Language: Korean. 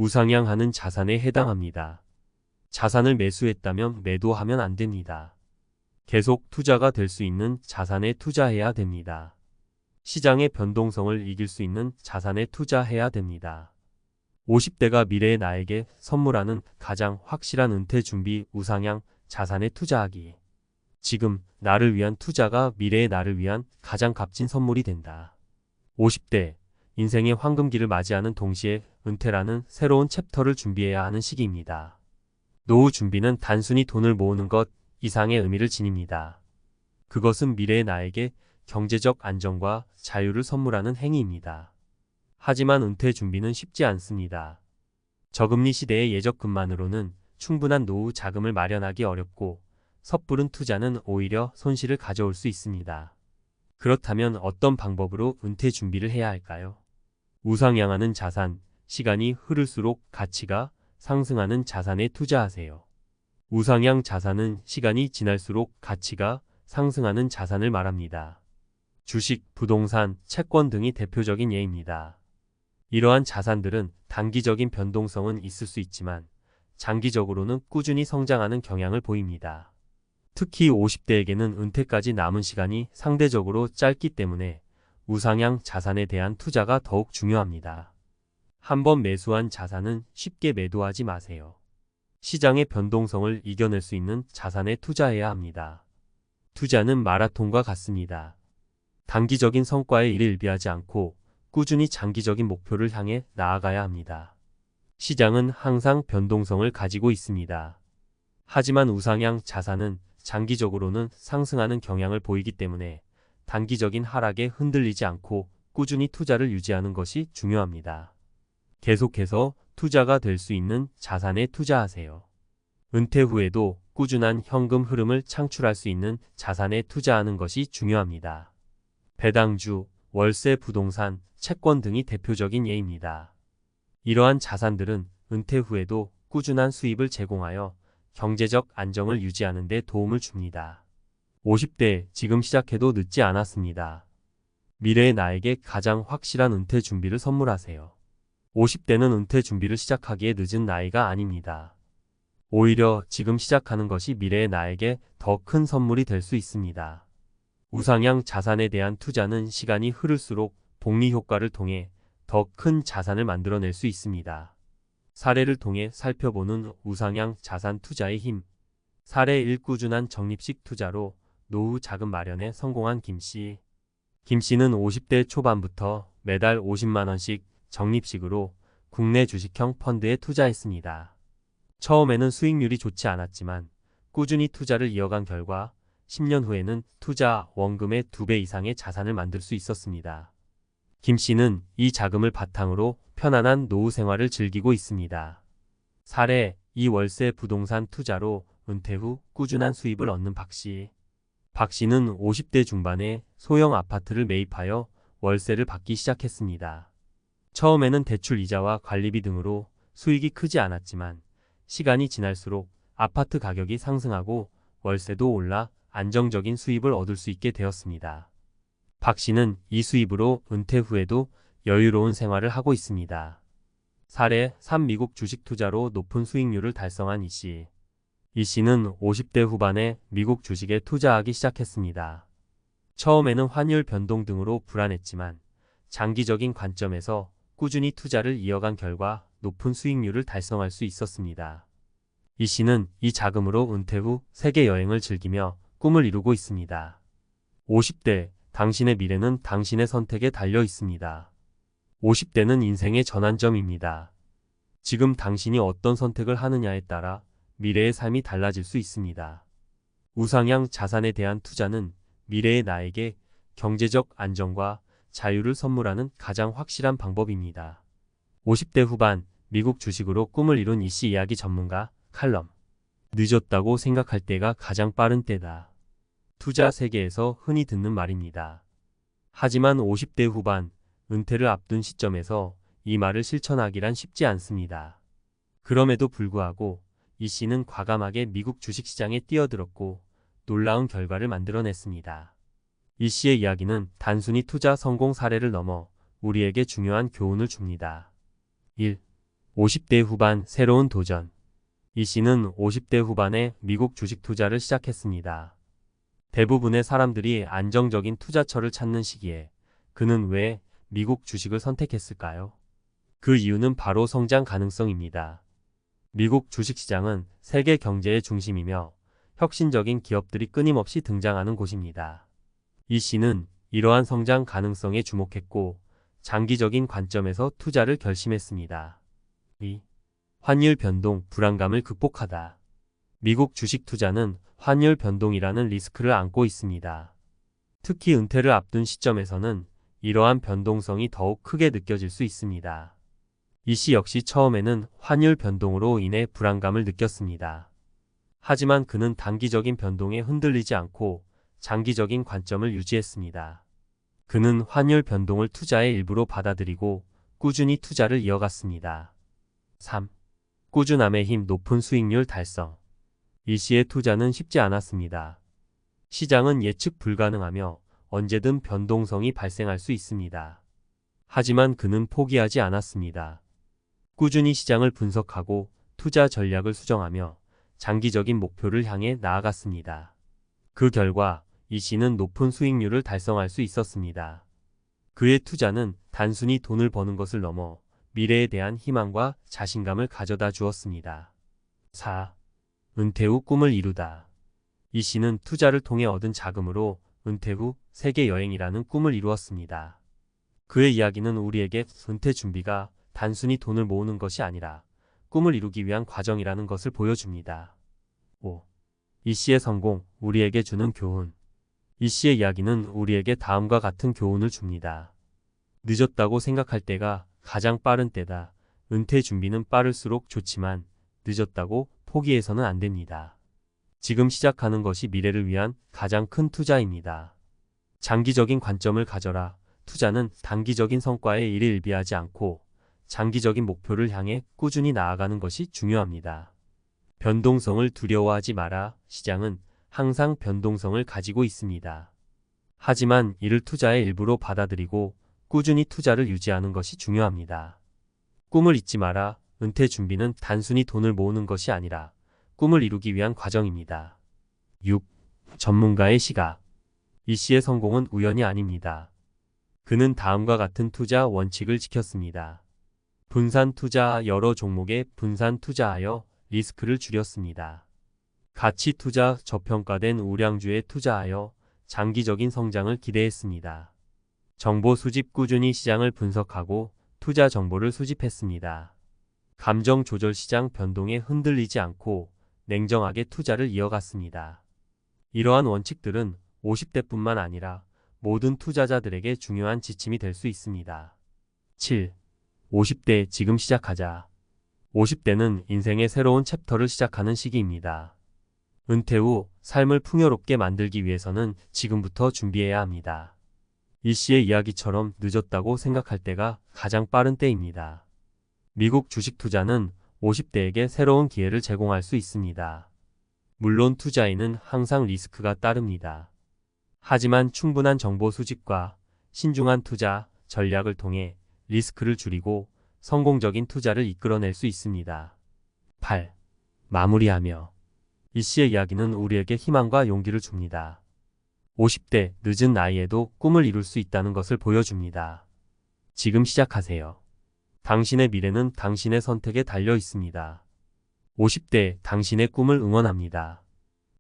우상향하는 자산에 해당합니다. 자산을 매수했다면 매도하면 안 됩니다. 계속 투자가 될 수 있는 자산에 투자해야 됩니다. 시장의 변동성을 이길 수 있는 자산에 투자해야 됩니다. 50대가 미래의 나에게 선물하는 가장 확실한 은퇴 준비 우상향 자산에 투자하기. 지금 나를 위한 투자가 미래의 나를 위한 가장 값진 선물이 된다. 50대, 인생의 황금기를 맞이하는 동시에 은퇴라는 새로운 챕터를 준비해야 하는 시기입니다. 노후 준비는 단순히 돈을 모으는 것 이상의 의미를 지닙니다. 그것은 미래의 나에게 경제적 안정과 자유를 선물하는 행위입니다. 하지만 은퇴 준비는 쉽지 않습니다. 저금리 시대의 예적금만으로는 충분한 노후 자금을 마련하기 어렵고 섣부른 투자는 오히려 손실을 가져올 수 있습니다. 그렇다면 어떤 방법으로 은퇴 준비를 해야 할까요? 우상향하는 자산, 시간이 흐를수록 가치가 상승하는 자산에 투자하세요. 우상향 자산은 시간이 지날수록 가치가 상승하는 자산을 말합니다. 주식, 부동산, 채권 등이 대표적인 예입니다. 이러한 자산들은 단기적인 변동성은 있을 수 있지만 장기적으로는 꾸준히 성장하는 경향을 보입니다. 특히 50대에게는 은퇴까지 남은 시간이 상대적으로 짧기 때문에 우상향 자산에 대한 투자가 더욱 중요합니다. 한번 매수한 자산은 쉽게 매도하지 마세요. 시장의 변동성을 이겨낼 수 있는 자산에 투자해야 합니다. 투자는 마라톤과 같습니다. 단기적인 성과에 일일비하지 않고 꾸준히 장기적인 목표를 향해 나아가야 합니다. 시장은 항상 변동성을 가지고 있습니다. 하지만 우상향 자산은 장기적으로는 상승하는 경향을 보이기 때문에 단기적인 하락에 흔들리지 않고 꾸준히 투자를 유지하는 것이 중요합니다. 계속해서 투자가 될 수 있는 자산에 투자하세요. 은퇴 후에도 꾸준한 현금 흐름을 창출할 수 있는 자산에 투자하는 것이 중요합니다. 배당주, 월세, 부동산, 채권 등이 대표적인 예입니다. 이러한 자산들은 은퇴 후에도 꾸준한 수입을 제공하여 경제적 안정을 유지하는 데 도움을 줍니다. 50대, 지금 시작해도 늦지 않았습니다. 미래의 나에게 가장 확실한 은퇴 준비를 선물하세요. 50대는 은퇴 준비를 시작하기에 늦은 나이가 아닙니다. 오히려 지금 시작하는 것이 미래의 나에게 더 큰 선물이 될 수 있습니다. 우상향 자산에 대한 투자는 시간이 흐를수록 복리 효과를 통해 더 큰 자산을 만들어낼 수 있습니다. 사례를 통해 살펴보는 우상향 자산 투자의 힘. 사례 1. 꾸준한 적립식 투자로 노후 자금 마련에 성공한 김씨. 김씨는 50대 초반부터 매달 50만원씩 적립식으로 국내 주식형 펀드에 투자했습니다. 처음에는 수익률이 좋지 않았지만 꾸준히 투자를 이어간 결과 10년 후에는 투자 원금의 2배 이상의 자산을 만들 수 있었습니다. 김씨는 이 자금을 바탕으로 편안한 노후 생활을 즐기고 있습니다. 사례 2. 월세 부동산 투자로 은퇴 후 꾸준한 수입을 얻는 박씨. 박씨는 50대 중반에 소형 아파트를 매입하여 월세를 받기 시작했습니다. 처음에는 대출 이자와 관리비 등으로 수익이 크지 않았지만 시간이 지날수록 아파트 가격이 상승하고 월세도 올라 안정적인 수입을 얻을 수 있게 되었습니다. 박 씨는 이 수입으로 은퇴 후에도 여유로운 생활을 하고 있습니다. 사례 3. 미국 주식 투자로 높은 수익률을 달성한 이 씨. 이 씨는 50대 후반에 미국 주식에 투자하기 시작했습니다. 처음에는 환율 변동 등으로 불안했지만 장기적인 관점에서 꾸준히 투자를 이어간 결과 높은 수익률을 달성할 수 있었습니다. 이 씨는 이 자금으로 은퇴 후 세계 여행을 즐기며 꿈을 이루고 있습니다. 50대, 당신의 미래는 당신의 선택에 달려 있습니다. 50대는 인생의 전환점입니다. 지금 당신이 어떤 선택을 하느냐에 따라 미래의 삶이 달라질 수 있습니다. 우상향 자산에 대한 투자는 미래의 나에게 경제적 안정과 자유를 선물하는 가장 확실한 방법입니다. 50대 후반 미국 주식으로 꿈을 이룬 이씨 이야기 전문가 칼럼. 늦었다고 생각할 때가 가장 빠른 때다. 투자 세계에서 흔히 듣는 말입니다. 하지만 50대 후반 은퇴를 앞둔 시점에서 이 말을 실천하기란 쉽지 않습니다. 그럼에도 불구하고 이 씨는 과감하게 미국 주식시장에 뛰어들었고 놀라운 결과를 만들어냈습니다. 이 씨의 이야기는 단순히 투자 성공 사례를 넘어 우리에게 중요한 교훈을 줍니다. 1. 50대 후반 새로운 도전. 이 씨는 50대 후반에 미국 주식 투자를 시작했습니다. 대부분의 사람들이 안정적인 투자처를 찾는 시기에 그는 왜 미국 주식을 선택했을까요? 그 이유는 바로 성장 가능성입니다. 미국 주식시장은 세계 경제의 중심이며 혁신적인 기업들이 끊임없이 등장하는 곳입니다. 이 씨는 이러한 성장 가능성에 주목했고 장기적인 관점에서 투자를 결심했습니다. 2. 환율 변동 불안감을 극복하다. 미국 주식 투자는 환율 변동이라는 리스크를 안고 있습니다. 특히 은퇴를 앞둔 시점에서는 이러한 변동성이 더욱 크게 느껴질 수 있습니다. 이 씨 역시 처음에는 환율 변동으로 인해 불안감을 느꼈습니다. 하지만 그는 단기적인 변동에 흔들리지 않고 장기적인 관점을 유지했습니다. 그는 환율 변동을 투자의 일부로 받아들이고 꾸준히 투자를 이어갔습니다. 3. 꾸준함의 힘 높은 수익률 달성. 이 씨의 투자는 쉽지 않았습니다. 시장은 예측 불가능하며 언제든 변동성이 발생할 수 있습니다. 하지만 그는 포기하지 않았습니다. 꾸준히 시장을 분석하고 투자 전략을 수정하며 장기적인 목표를 향해 나아갔습니다. 그 결과 이 씨는 높은 수익률을 달성할 수 있었습니다. 그의 투자는 단순히 돈을 버는 것을 넘어 미래에 대한 희망과 자신감을 가져다 주었습니다. 4. 은퇴 후 꿈을 이루다. 이 씨는 투자를 통해 얻은 자금으로 은퇴 후 세계 여행이라는 꿈을 이루었습니다. 그의 이야기는 우리에게 은퇴 준비가 단순히 돈을 모으는 것이 아니라 꿈을 이루기 위한 과정이라는 것을 보여줍니다. 5. 이 씨의 성공, 우리에게 주는 교훈. 이 씨의 이야기는 우리에게 다음과 같은 교훈을 줍니다. 늦었다고 생각할 때가 가장 빠른 때다. 은퇴 준비는 빠를수록 좋지만 늦었다고 포기해서는 안 됩니다. 지금 시작하는 것이 미래를 위한 가장 큰 투자입니다. 장기적인 관점을 가져라. 투자는 단기적인 성과에 일희일비하지 않고 장기적인 목표를 향해 꾸준히 나아가는 것이 중요합니다. 변동성을 두려워하지 마라. 시장은 항상 변동성을 가지고 있습니다. 하지만 이를 투자의 일부로 받아들이고 꾸준히 투자를 유지하는 것이 중요합니다. 꿈을 잊지 마라. 은퇴 준비는 단순히 돈을 모으는 것이 아니라 꿈을 이루기 위한 과정입니다. 6. 전문가의 시각. 이 씨의 성공은 우연이 아닙니다. 그는 다음과 같은 투자 원칙을 지켰습니다. 분산 투자, 여러 종목에 분산 투자하여 리스크를 줄였습니다. 가치 투자, 저평가된 우량주에 투자하여 장기적인 성장을 기대했습니다. 정보 수집, 꾸준히 시장을 분석하고 투자 정보를 수집했습니다. 감정 조절, 시장 변동에 흔들리지 않고 냉정하게 투자를 이어갔습니다. 이러한 원칙들은 50대뿐만 아니라 모든 투자자들에게 중요한 지침이 될 수 있습니다. 7. 50대 지금 시작하자. 50대는 인생의 새로운 챕터를 시작하는 시기입니다. 은퇴 후 삶을 풍요롭게 만들기 위해서는 지금부터 준비해야 합니다. 이 씨의 이야기처럼 늦었다고 생각할 때가 가장 빠른 때입니다. 미국 주식 투자는 50대에게 새로운 기회를 제공할 수 있습니다. 물론 투자에는 항상 리스크가 따릅니다. 하지만 충분한 정보 수집과 신중한 투자 전략을 통해 리스크를 줄이고 성공적인 투자를 이끌어낼 수 있습니다. 8. 마무리하며. 이 씨의 이야기는 우리에게 희망과 용기를 줍니다. 50대 늦은 나이에도 꿈을 이룰 수 있다는 것을 보여줍니다. 지금 시작하세요. 당신의 미래는 당신의 선택에 달려 있습니다. 50대 당신의 꿈을 응원합니다.